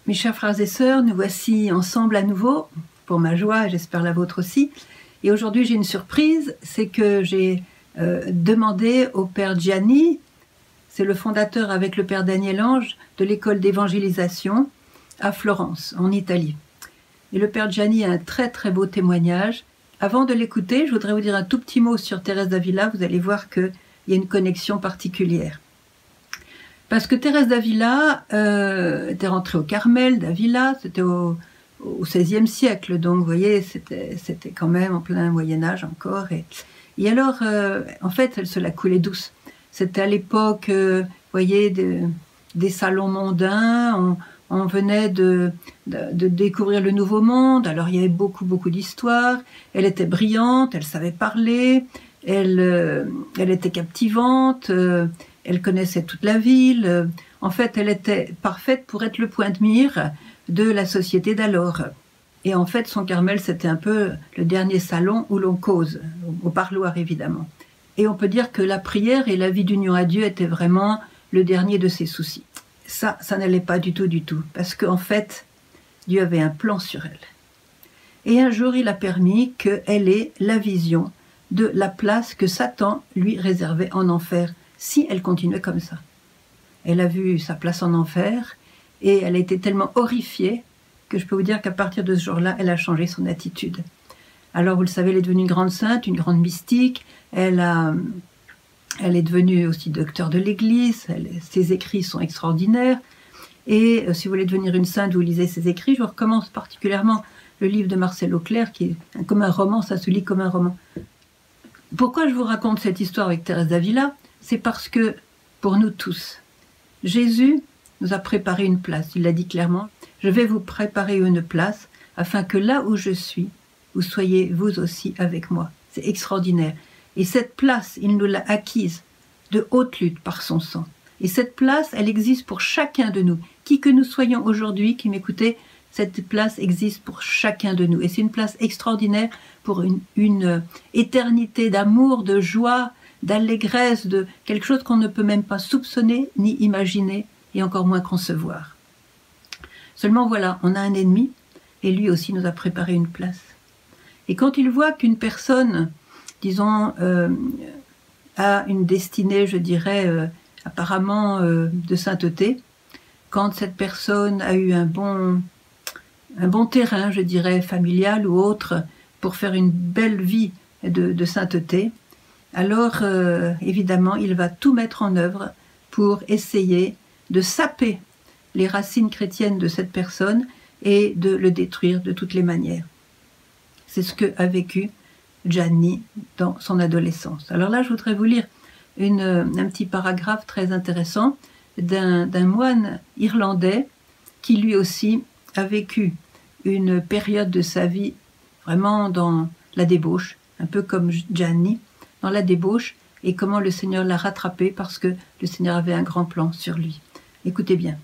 Mes chers frères et sœurs, nous voici ensemble à nouveau, pour ma joie et j'espère la vôtre aussi. Et aujourd'hui j'ai une surprise, c'est que j'ai demandé au Père Gianni, c'est le fondateur avec le Père Daniel Ange de l'école d'évangélisation à Florence, en Italie. Et le Père Gianni a un très très beau témoignage. Avant de l'écouter, je voudrais vous dire un tout petit mot sur Thérèse d'Avila, vous allez voir qu'il y a une connexion particulière. Parce que Thérèse d'Avila était rentrée au Carmel d'Avila, c'était au XVIe siècle, donc vous voyez, c'était quand même en plein Moyen-Âge encore. Et alors, en fait, elle se la coulait douce. C'était à l'époque, vous voyez, des salons mondains, on venait de découvrir le Nouveau Monde, alors il y avait beaucoup d'histoires, elle était brillante, elle savait parler, elle était captivante, elle connaissait toute la ville. En fait, elle était parfaite pour être le point de mire de la société d'alors. Et en fait, son Carmel, c'était un peu le dernier salon où l'on cause, au parloir évidemment. Et on peut dire que la prière et la vie d'union à Dieu étaient vraiment le dernier de ses soucis. Ça n'allait pas du tout, parce qu'en fait, Dieu avait un plan sur elle. Et un jour, il a permis qu'elle ait la vision de la place que Satan lui réservait en enfer, si elle continuait comme ça. Elle a vu sa place en enfer et elle a été tellement horrifiée que je peux vous dire qu'à partir de ce jour-là, elle a changé son attitude. Alors vous le savez, elle est devenue une grande sainte, une grande mystique, elle est devenue aussi docteur de l'Église, ses écrits sont extraordinaires et si vous voulez devenir une sainte, vous lisez ses écrits. Je vous recommande particulièrement le livre de Marcel Auclair qui est comme un roman, ça se lit comme un roman. Pourquoi je vous raconte cette histoire avec Thérèse d'Avila? C'est parce que, pour nous tous, Jésus nous a préparé une place. Il l'a dit clairement, « Je vais vous préparer une place, afin que là où je suis, vous soyez vous aussi avec moi. » C'est extraordinaire. Et cette place, il nous l'a acquise de haute lutte par son sang. Et cette place, elle existe pour chacun de nous. Qui que nous soyons aujourd'hui, qui m'écoutez, cette place existe pour chacun de nous. Et c'est une place extraordinaire pour une éternité d'amour, de joie, d'allégresse, de quelque chose qu'on ne peut même pas soupçonner, ni imaginer, et encore moins concevoir. Seulement voilà, on a un ennemi, et lui aussi nous a préparé une place. Et quand il voit qu'une personne, disons, a une destinée, je dirais, apparemment de sainteté, quand cette personne a eu un bon terrain, je dirais, familial ou autre, pour faire une belle vie de sainteté, alors évidemment il va tout mettre en œuvre pour essayer de saper les racines chrétiennes de cette personne et de le détruire de toutes les manières. C'est ce qu'a vécu Gianni dans son adolescence. Alors là je voudrais vous lire un petit paragraphe très intéressant d'un moine irlandais qui lui aussi a vécu une période de sa vie vraiment dans la débauche, un peu comme Gianni, dans la débauche, et comment le Seigneur l'a rattrapé parce que le Seigneur avait un grand plan sur lui. Écoutez bien.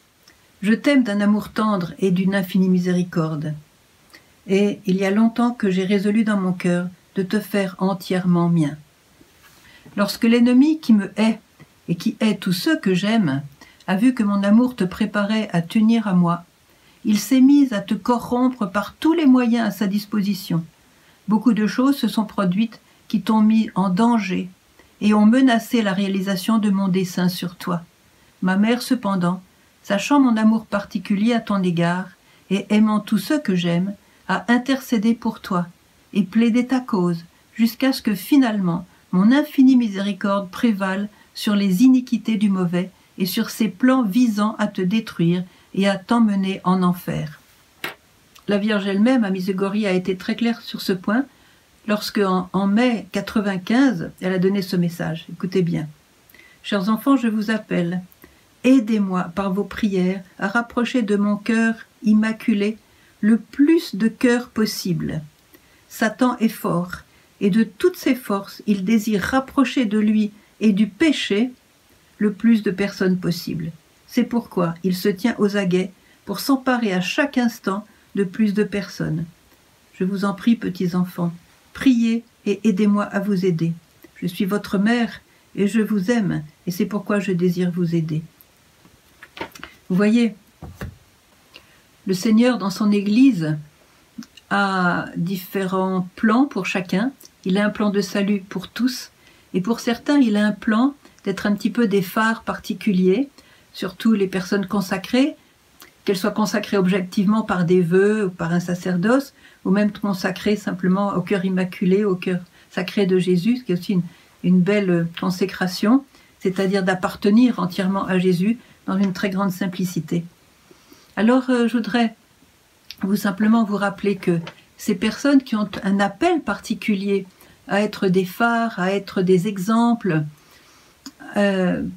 « Je t'aime d'un amour tendre et d'une infinie miséricorde. Et il y a longtemps que j'ai résolu dans mon cœur de te faire entièrement mien. Lorsque l'ennemi qui me hait et qui hait tous ceux que j'aime a vu que mon amour te préparait à t'unir à moi, il s'est mis à te corrompre par tous les moyens à sa disposition. Beaucoup de choses se sont produites qui t'ont mis en danger et ont menacé la réalisation de mon dessein sur toi. Ma mère, cependant, sachant mon amour particulier à ton égard et aimant tous ceux que j'aime, a intercédé pour toi et plaidé ta cause jusqu'à ce que finalement mon infinie miséricorde prévale sur les iniquités du mauvais et sur ses plans visant à te détruire et à t'emmener en enfer. » La Vierge elle-même, à Miségorrie, a été très claire sur ce point lorsque, en mai 95, elle a donné ce message. Écoutez bien. « Chers enfants, je vous appelle. Aidez-moi par vos prières à rapprocher de mon cœur immaculé le plus de cœurs possible. Satan est fort, et de toutes ses forces, il désire rapprocher de lui et du péché le plus de personnes possible. C'est pourquoi il se tient aux aguets pour s'emparer à chaque instant de plus de personnes. Je vous en prie, petits enfants, priez et aidez-moi à vous aider. Je suis votre mère et je vous aime, et c'est pourquoi je désire vous aider. » Vous voyez, Le Seigneur, dans son Église, a différents plans pour chacun. Il a un plan de salut pour tous, et pour certains, il a un plan d'être un petit peu des phares particuliers, surtout les personnes consacrées, qu'elles soient consacrées objectivement par des vœux ou par un sacerdoce, ou même consacrées simplement au cœur immaculé, au cœur sacré de Jésus, ce qui est aussi une belle consécration, c'est-à-dire d'appartenir entièrement à Jésus dans une très grande simplicité. Alors, je voudrais simplement vous rappeler que ces personnes qui ont un appel particulier à être des phares, à être des exemples,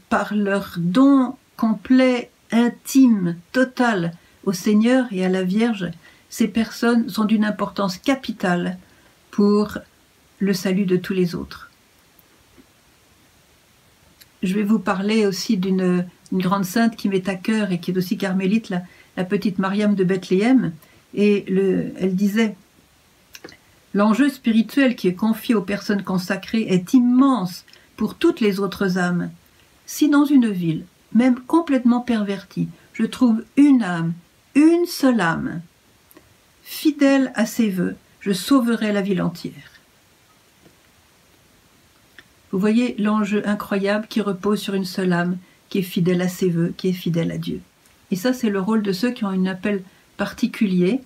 par leur don complet, intime, total au Seigneur et à la Vierge, ces personnes sont d'une importance capitale pour le salut de tous les autres. Je vais vous parler aussi d'une grande sainte qui m'est à cœur et qui est aussi carmélite, la petite Mariam de Bethléem. Et elle disait « L'enjeu spirituel qui est confié aux personnes consacrées est immense pour toutes les autres âmes. Si dans une ville, même complètement pervertie, je trouve une âme, une seule âme, fidèle à ses vœux, je sauverai la ville entière. » Vous voyez l'enjeu incroyable qui repose sur une seule âme, qui est fidèle à ses vœux, qui est fidèle à Dieu. Et ça, c'est le rôle de ceux qui ont un appel particulier,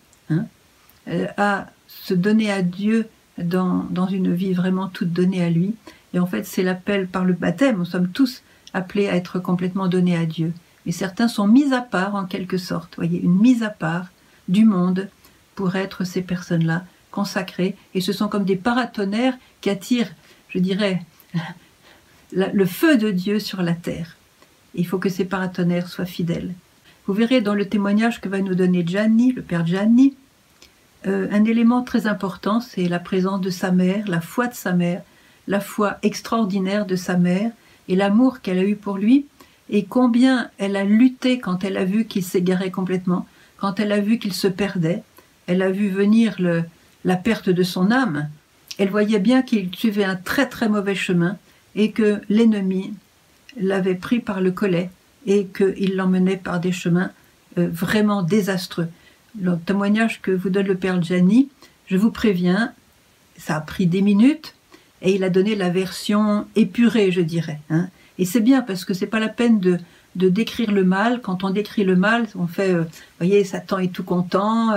à se donner à Dieu dans une vie vraiment toute donnée à lui. Et en fait, c'est l'appel par le baptême. Nous sommes tous appelés à être complètement donnés à Dieu. Et certains sont mis à part, en quelque sorte. Voyez, une mise à part du monde pour être ces personnes-là consacrées. Et ce sont comme des paratonnerres qui attirent, je dirais, le feu de Dieu sur la terre. Il faut que ces paratonnerres soient fidèles. Vous verrez dans le témoignage que va nous donner Gianni, le père Gianni, un élément très important, c'est la présence de sa mère, la foi de sa mère, la foi extraordinaire de sa mère et l'amour qu'elle a eu pour lui, et combien elle a lutté quand elle a vu qu'il s'égarait complètement, quand elle a vu qu'il se perdait, elle a vu venir la perte de son âme, elle voyait bien qu'il suivait un très très mauvais chemin et que l'ennemi l'avait pris par le collet et qu'il l'emmenait par des chemins vraiment désastreux. Le témoignage que vous donne le père Gianni, je vous préviens, ça a pris des minutes et il a donné la version épurée, je dirais. Et c'est bien parce que c'est pas la peine de décrire le mal. Quand on décrit le mal, on fait, voyez, Satan est tout content,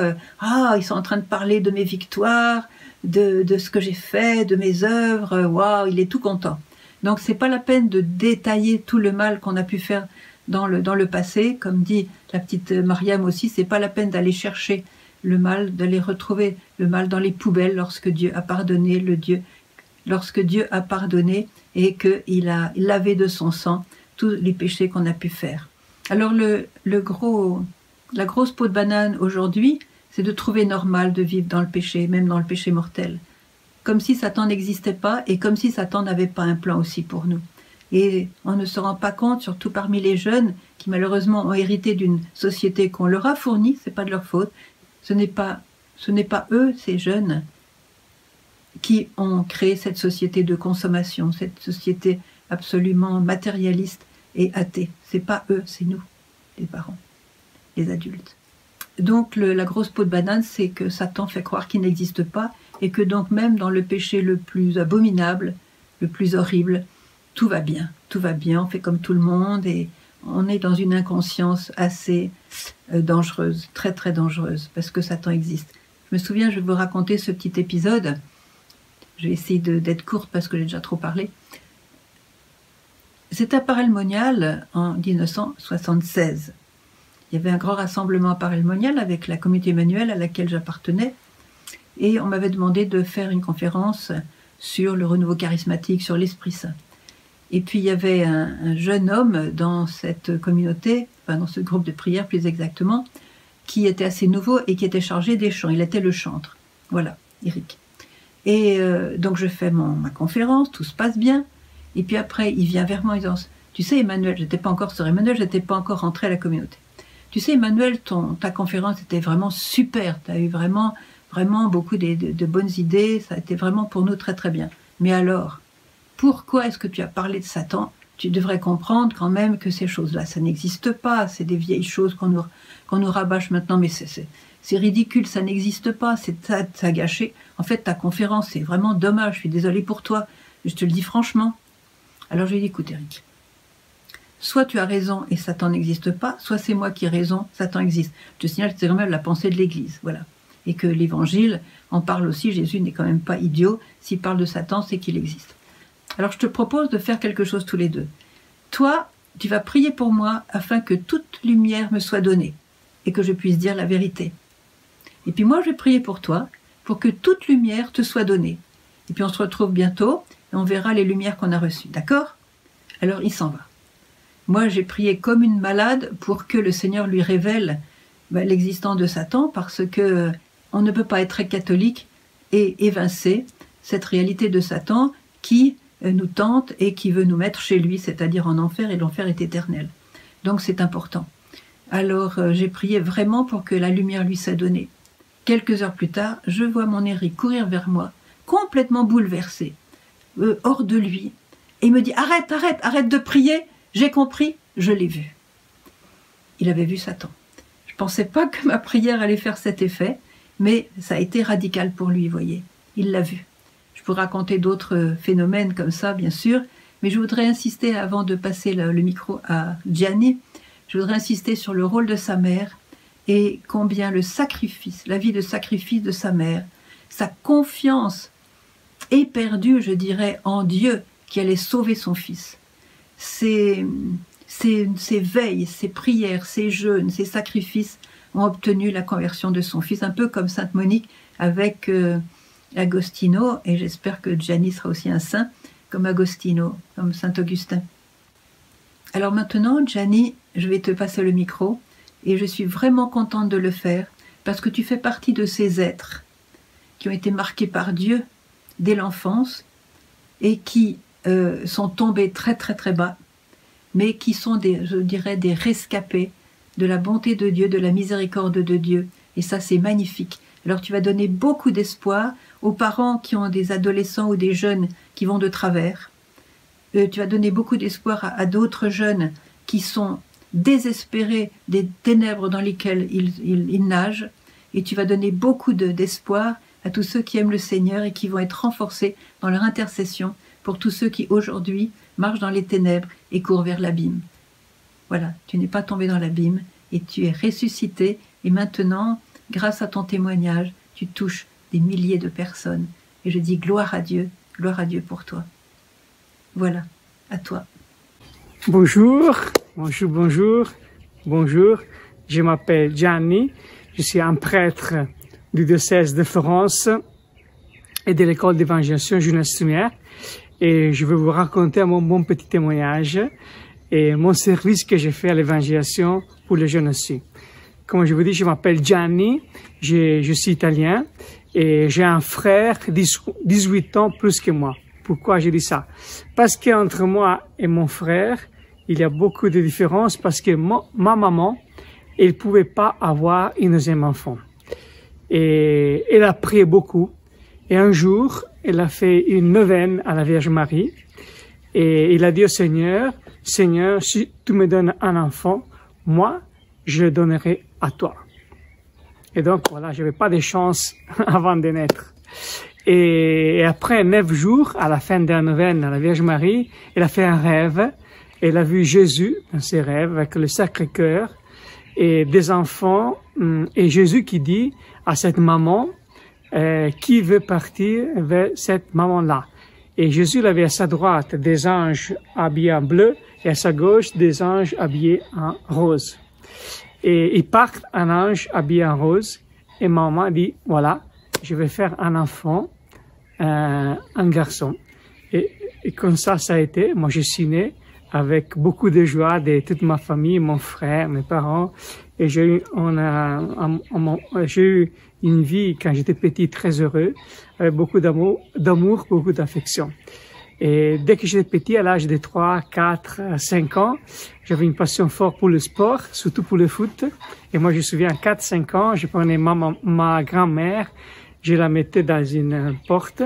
ils sont en train de parler de mes victoires, de ce que j'ai fait, de mes œuvres, waouh, il est tout content. Donc c'est pas la peine de détailler tout le mal qu'on a pu faire dans le passé, comme dit la petite Mariam aussi, c'est pas la peine d'aller chercher le mal, d'aller retrouver le mal dans les poubelles lorsque Dieu a pardonné, lorsque Dieu a pardonné et qu'il a lavé de son sang tous les péchés qu'on a pu faire. Alors la grosse peau de banane aujourd'hui, c'est de trouver normal de vivre dans le péché, même dans le péché mortel. Comme si Satan n'existait pas et comme si Satan n'avait pas un plan aussi pour nous. Et on ne se rend pas compte, surtout parmi les jeunes, qui malheureusement ont hérité d'une société qu'on leur a fournie, c'est pas de leur faute. Ce n'est pas eux, ces jeunes, qui ont créé cette société de consommation, cette société absolument matérialiste et athée. C'est pas eux, c'est nous, les parents, les adultes. Donc la grosse peau de banane, c'est que Satan fait croire qu'il n'existe pas et que donc même dans le péché le plus abominable, le plus horrible, tout va bien, on fait comme tout le monde et on est dans une inconscience assez dangereuse, très très dangereuse, parce que Satan existe. Je me souviens, je vais vous raconter ce petit épisode, je vais essayer d'être courte parce que j'ai déjà trop parlé. C'était à Paray-le-Monial en 1976. Il y avait un grand rassemblement à Paray-le-Monial avec la communauté Emmanuel à laquelle j'appartenais et on m'avait demandé de faire une conférence sur le renouveau charismatique, sur l'Esprit Saint. Et puis il y avait un jeune homme dans cette communauté, enfin dans ce groupe de prière plus exactement, qui était assez nouveau et qui était chargé des chants. Il était le chantre. Voilà, Eric. Et donc je fais ma conférence, tout se passe bien. Et puis après, il vient vers moi en disant « Tu sais Emmanuel, j'étais pas encore sur Emmanuel, j'étais pas encore rentré à la communauté. Tu sais Emmanuel, ta conférence était vraiment super, tu as eu vraiment beaucoup de bonnes idées, ça a été vraiment pour nous très très bien. Mais alors, pourquoi est-ce que tu as parlé de Satan tu devrais comprendre quand même que ces choses-là, ça n'existe pas. C'est des vieilles choses qu'on nous rabâche maintenant, mais c'est ridicule, ça n'existe pas. Ça a gâché. En fait, ta conférence, c'est vraiment dommage. Je suis désolée pour toi. Je te le dis franchement. Alors je lui ai dit, écoute Eric, soit tu as raison et Satan n'existe pas, soit c'est moi qui ai raison, Satan existe. Je te signale que c'est quand même la pensée de l'Église, voilà. Et que l'Évangile en parle aussi, Jésus n'est quand même pas idiot, s'il parle de Satan, c'est qu'il existe. Alors je te propose de faire quelque chose tous les deux. Toi, tu vas prier pour moi afin que toute lumière me soit donnée et que je puisse dire la vérité. Et puis moi, je vais prier pour toi pour que toute lumière te soit donnée. Et puis on se retrouve bientôt et on verra les lumières qu'on a reçues, d'accord? Alors il s'en va. Moi, j'ai prié comme une malade pour que le Seigneur lui révèle l'existence de Satan, parce que on ne peut pas être très catholique et évincer cette réalité de Satan qui nous tente et qui veut nous mettre chez lui, c'est-à-dire en enfer, et l'enfer est éternel. Donc c'est important. Alors j'ai prié vraiment pour que la lumière lui soit donnée. Quelques heures plus tard, je vois mon Eric courir vers moi, complètement bouleversé, hors de lui, et il me dit « Arrête de prier, j'ai compris, je l'ai vu. » Il avait vu Satan. Je ne pensais pas que ma prière allait faire cet effet, mais ça a été radical pour lui, vous voyez. Il l'a vu. Je peux raconter d'autres phénomènes comme ça, bien sûr, mais je voudrais insister, avant de passer le micro à Gianni, je voudrais insister sur le rôle de sa mère et combien le sacrifice, la vie de sacrifice de sa mère, sa confiance éperdue, je dirais, en Dieu qui allait sauver son fils. Ses veilles, ses prières, ses jeûnes, ses sacrifices ont obtenu la conversion de son fils, un peu comme Sainte Monique avec Agostino, et j'espère que Gianni sera aussi un saint, comme Agostino, comme Saint Augustin. Alors maintenant, Gianni, je vais te passer le micro, et je suis vraiment contente de le faire, parce que tu fais partie de ces êtres qui ont été marqués par Dieu dès l'enfance, et qui sont tombés très très très bas, mais qui sont je dirais, des rescapés de la bonté de Dieu, de la miséricorde de Dieu. Et ça, c'est magnifique. Alors tu vas donner beaucoup d'espoir aux parents qui ont des adolescents ou des jeunes qui vont de travers. Tu vas donner beaucoup d'espoir à d'autres jeunes qui sont désespérés des ténèbres dans lesquelles ils nagent. Et tu vas donner beaucoup d'espoir à tous ceux qui aiment le Seigneur et qui vont être renforcés dans leur intercession pour tous ceux qui aujourd'hui marchent dans les ténèbres et courent vers l'abîme. Voilà, tu n'es pas tombé dans l'abîme et tu es ressuscité, et maintenant, grâce à ton témoignage, tu touches des milliers de personnes. Et je dis gloire à Dieu pour toi. Voilà, à toi. Bonjour, je m'appelle Gianni, je suis un prêtre du diocèse de Florence et de l'école d'évangélisation Jeunesse Lumière, et je vais vous raconter mon bon petit témoignage et mon service que j'ai fait à l'évangélisation pour les jeunes aussi. Comme je vous dis, je m'appelle Gianni, je suis italien et j'ai un frère 18 ans plus que moi. Pourquoi je dis ça? Parce qu'entre moi et mon frère, il y a beaucoup de différences, parce que ma maman, elle pouvait pas avoir une deuxième enfant. Et elle a prié beaucoup. Et un jour, elle a fait une neuvaine à la Vierge Marie. Et il a dit au Seigneur, « Seigneur, si tu me donnes un enfant, moi, je le donnerai à toi. » Et donc, voilà, je n'avais pas de chance avant de naître. Et après 9 jours, à la fin de la neuvaine à la Vierge Marie, elle a fait un rêve. Elle a vu Jésus dans ses rêves avec le Sacré-Cœur et des enfants. Et Jésus qui dit à cette maman qui veut partir vers cette maman-là. Et Jésus avait à sa droite des anges habillés en bleu et à sa gauche des anges habillés en rose. Et ils partent un ange habillé en rose et maman dit, voilà, je vais faire un enfant, un garçon. Et comme ça a été. Moi, je suis né avec beaucoup de joie de toute ma famille, mon frère, mes parents. Et j'ai eu une vie, quand j'étais petit, très heureux, avec beaucoup d'amour, beaucoup d'affection. Et dès que j'étais petit, à l'âge de 3, 4, 5 ans, j'avais une passion forte pour le sport, surtout pour le foot. Et moi, je me souviens, à 4, 5 ans, je prenais ma grand-mère, je la mettais dans une porte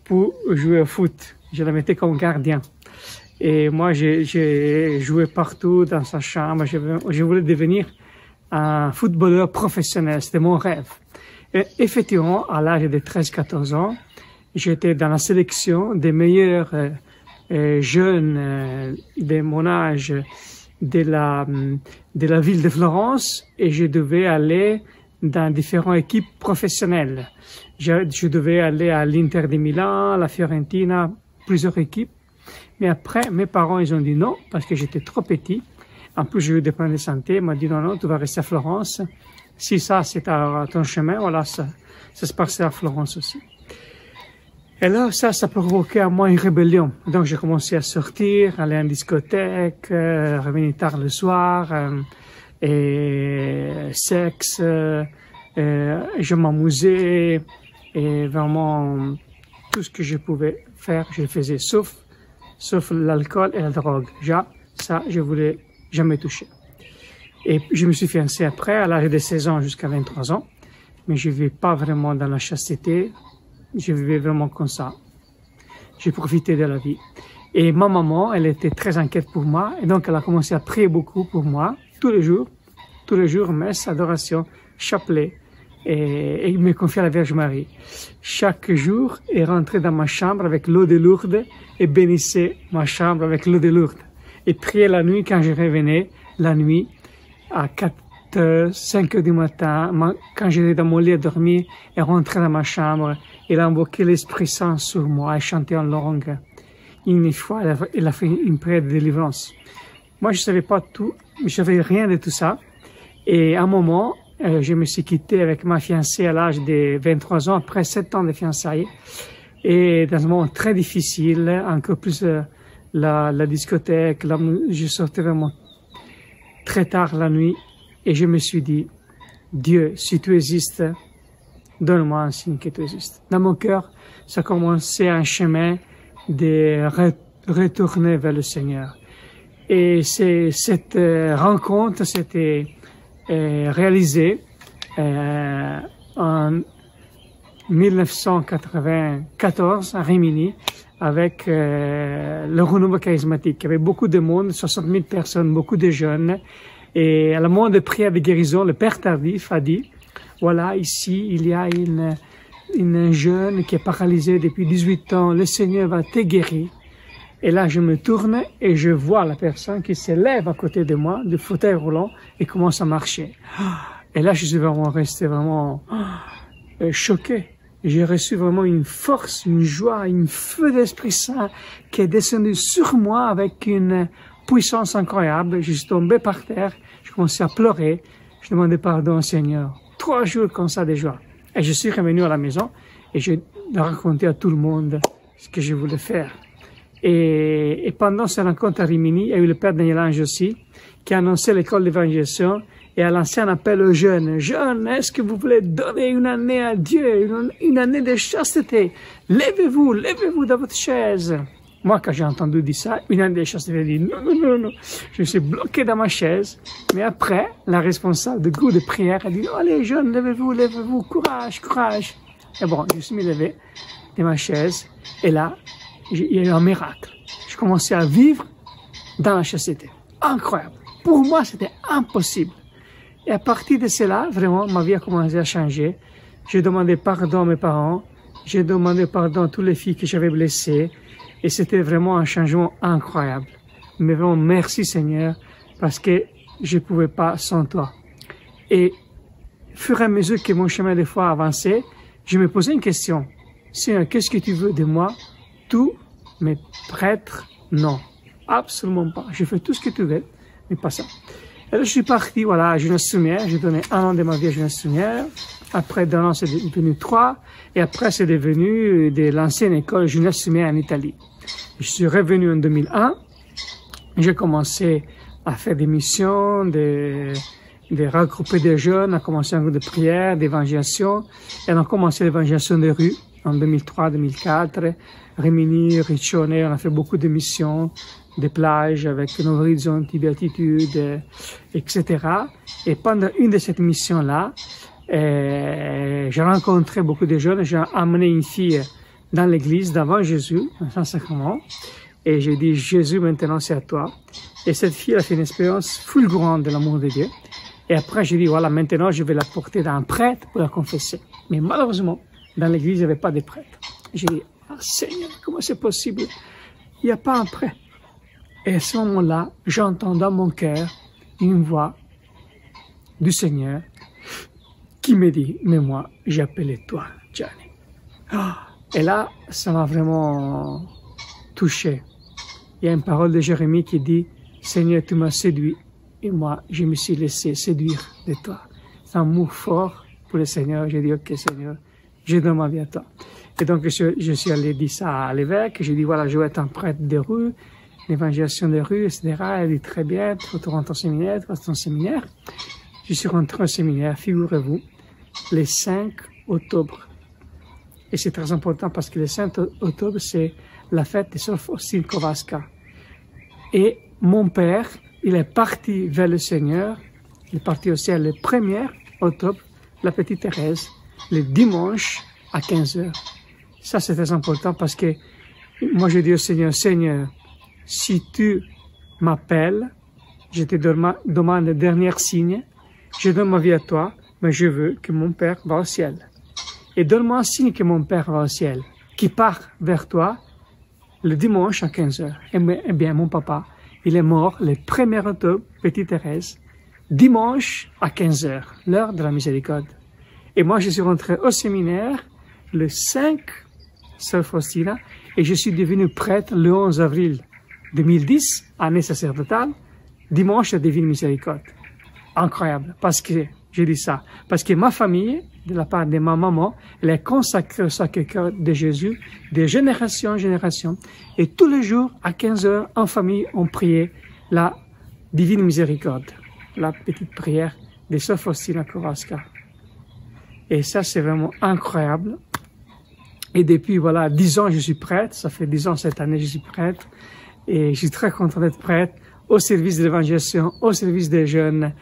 pour jouer au foot. Je la mettais comme gardien. Et moi, j'ai joué partout dans sa chambre. Je voulais devenir un footballeur professionnel. C'était mon rêve. Et effectivement, à l'âge de 13-14 ans, j'étais dans la sélection des meilleurs jeunes de mon âge de la ville de Florence, et je devais aller dans différentes équipes professionnelles. Je devais aller à l'Inter de Milan, à la Fiorentina, plusieurs équipes. Mais après, mes parents, ils ont dit non, parce que j'étais trop petit. En plus, j'ai eu des problèmes de santé. Ils m'ont dit non, tu vas rester à Florence. Si ça, c'est ton chemin, voilà, ça se passait à Florence aussi. Et là, ça provoquait à moi une rébellion. Donc, j'ai commencé à sortir, aller en discothèque, revenir tard le soir, et sexe, je m'amusais, et vraiment, tout ce que je pouvais faire, je le faisais, sauf l'alcool et la drogue. Ça, je voulais jamais toucher. Et je me suis fiancé après, à l'âge de 16 ans jusqu'à 23 ans, mais je ne vivais pas vraiment dans la chasteté, je vivais vraiment comme ça. J'ai profité de la vie. Et ma maman, elle était très inquiète pour moi, et donc elle a commencé à prier beaucoup pour moi, tous les jours, messe, adoration, chapelet, et il me confiait à la Vierge Marie. Chaque jour, elle rentrait dans ma chambre avec l'eau de Lourdes et bénissait ma chambre avec l'eau de Lourdes. Et priait la nuit quand je revenais, la nuit, à 5 heures du matin, quand j'étais dans mon lit à dormir, elle rentrait dans ma chambre, elle a invoqué l'Esprit Saint sur moi et chantait en langue. Une fois, elle a fait une prière de délivrance. Moi, je savais pas tout, je savais rien de tout ça. Et à un moment, je me suis quitté avec ma fiancée à l'âge de 23 ans, après 7 ans de fiançailles. Et dans un moment très difficile, encore plus la discothèque, je sortais vraiment très tard la nuit, et je me suis dit, Dieu, si tu existes, donne-moi un signe que tu existes. Dans mon cœur, ça a commencé un chemin de retourner vers le Seigneur. Et cette rencontre s'était réalisée en 1994 à Rimini, avec le renouveau charismatique. Il y avait beaucoup de monde, 60 000 personnes, beaucoup de jeunes. Et à la moment de prière de guérison, le Père Tardif a dit, voilà, ici, il y a une jeune qui est paralysée depuis 18 ans. Le Seigneur va te guérir. Et là, je me tourne et je vois la personne qui se lève à côté de moi, du fauteuil roulant, et commence à marcher. Et là, je suis vraiment resté choqué. J'ai reçu vraiment une force, une joie, une feu d'Esprit Saint qui est descendu sur moi avec une puissance incroyable. Je suis tombé par terre, je commençais à pleurer, je demandais pardon au Seigneur. 3 jours comme ça de joie. Et je suis revenu à la maison et j'ai raconté à tout le monde ce que je voulais faire. Et pendant cette rencontre à Rimini, il y a eu le Père Daniel Ange aussi, qui a annoncé l'école d'évangélisation et a lancé un appel aux jeunes. Jeunes, est-ce que vous voulez donner une année à Dieu, une année de chasteté? Levez-vous dans votre chaise. Moi, quand j'ai entendu dire ça, une année de chasteté, j'ai dit non. Je suis bloqué dans ma chaise. Mais après, la responsable du groupe de prière a dit, oh, allez, jeunes, levez-vous, courage. Et bon, je me suis levé de ma chaise et là, il y a eu un miracle. Je commençais à vivre dans la chasteté. Incroyable. Pour moi, c'était impossible. Et à partir de cela, vraiment, ma vie a commencé à changer. J'ai demandé pardon à mes parents. J'ai demandé pardon à toutes les filles que j'avais blessées. Et c'était vraiment un changement incroyable. Mais vraiment, merci Seigneur, parce que je ne pouvais pas sans toi. Et au fur et à mesure que mon chemin des fois avançait, je me posais une question. Seigneur, qu'est-ce que tu veux de moi? Tout, mais prêtre, non. Absolument pas. Je fais tout ce que tu veux, mais pas ça. Et là, je suis parti, voilà, à Jeunesse Lumière. J'ai donné 1 an de ma vie à Jeunesse Lumière. Après 2 ans, c'est devenu 3. Et après, c'est devenu de l'ancienne école Jeunesse Lumière en Italie. Je suis revenu en 2001. J'ai commencé à faire des missions, de regrouper des jeunes, à commencer un groupe de prière, d'évangélisation. Et on a commencé l'évangélisation des rues en 2003-2004. Rimini, Riccione, on a fait beaucoup de missions, des plages avec Novo Horizonti, Beatitude, etc. Et pendant une de ces missions-là, j'ai rencontré beaucoup de jeunes, j'ai amené une fille dans l'église d'avant Jésus, dans Saint-Sacrement, Et j'ai dit, Jésus, maintenant c'est à toi. Et cette fille a fait une expérience fulgurante de l'amour de Dieu. Et après, j'ai dit, voilà, maintenant je vais la porter dans un prêtre pour la confesser. Mais malheureusement, dans l'église, il n'y avait pas de prêtre. J'ai dit, ah, Seigneur, comment c'est possible? Il n'y a pas un prêtre. Et à ce moment-là, j'entends dans mon cœur une voix du Seigneur qui me dit, mais moi, j'appelais toi, Gianni. Et là, ça m'a vraiment touché. Il y a une parole de Jérémie qui dit, Seigneur, tu m'as séduit, et moi, je me suis laissé séduire de toi. C'est un amour fort pour le Seigneur. J'ai dit, ok, Seigneur, je donne ma vie à toi. Et donc, je suis allé dire ça à l'évêque. J'ai dit, voilà, je vais être un prêtre de rue, l'évangélisation de rue, etc. Elle dit, très bien, tu rentres au séminaire, tu restes au séminaire. Je suis rentré au séminaire, figurez-vous, le 5 octobre. Et c'est très important parce que le 5 octobre, c'est la fête de Sœur Faustine Kowalska. Et mon père, il est parti vers le Seigneur, il est parti au ciel le 1er octobre, la petite Thérèse, le dimanche à 15 h. Ça, c'est très important parce que moi, je dis au Seigneur, Seigneur, si tu m'appelles, je te demande le dernier signe, je donne ma vie à toi, mais je veux que mon père va au ciel. Et donne-moi un signe que mon père va au ciel, qui part vers toi le dimanche à 15 h. Eh bien, mon papa, il est mort le 1er octobre, petite Thérèse, dimanche à 15 h, l'heure de la miséricorde. Et moi, je suis rentré au séminaire le 5, Sœur Faustina, et je suis devenu prêtre le 11 avril 2010, année sacerdotale, dimanche de Divine Miséricorde. Incroyable, parce que, je dis ça, parce que ma famille, de la part de ma maman, elle est consacrée au Sacré-Cœur de Jésus, de génération en génération. Et tous les jours, à 15 h, en famille, on priait la Divine Miséricorde, la petite prière de Sœur Faustina Kowalska. Et ça, c'est vraiment incroyable. Et depuis, voilà, 10 ans, je suis prêtre. Ça fait 10 ans cette année, je suis prêtre. Et je suis très content d'être prêtre au service de l'évangélisation, au service des jeunes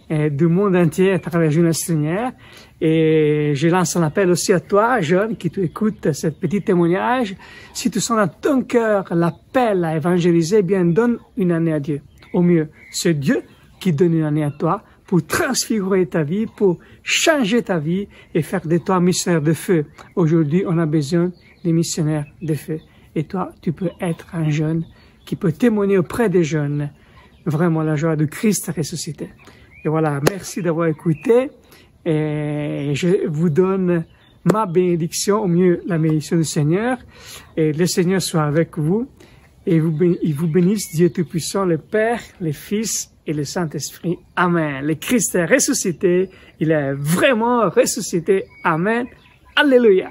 du monde entier à travers Jeunesse Lumière. Et je lance un appel aussi à toi, jeune, qui tu écoutes ce petit témoignage. Si tu sens dans ton cœur l'appel à évangéliser, bien, donne une année à Dieu. Au mieux, c'est Dieu qui donne une année à toi pour transfigurer ta vie, pour changer ta vie et faire de toi un missionnaire de feu. Aujourd'hui, on a besoin des missionnaires de feu. Et toi, tu peux être un jeune qui peut témoigner auprès des jeunes vraiment la joie de Christ ressuscité. Et voilà, merci d'avoir écouté. Et je vous donne ma bénédiction, au mieux la bénédiction du Seigneur. Et le Seigneur soit avec vous. Et il vous bénisse, Dieu Tout-Puissant, le Père, le Fils et le Saint-Esprit. Amen. Le Christ est ressuscité. Il est vraiment ressuscité. Amen. Alléluia.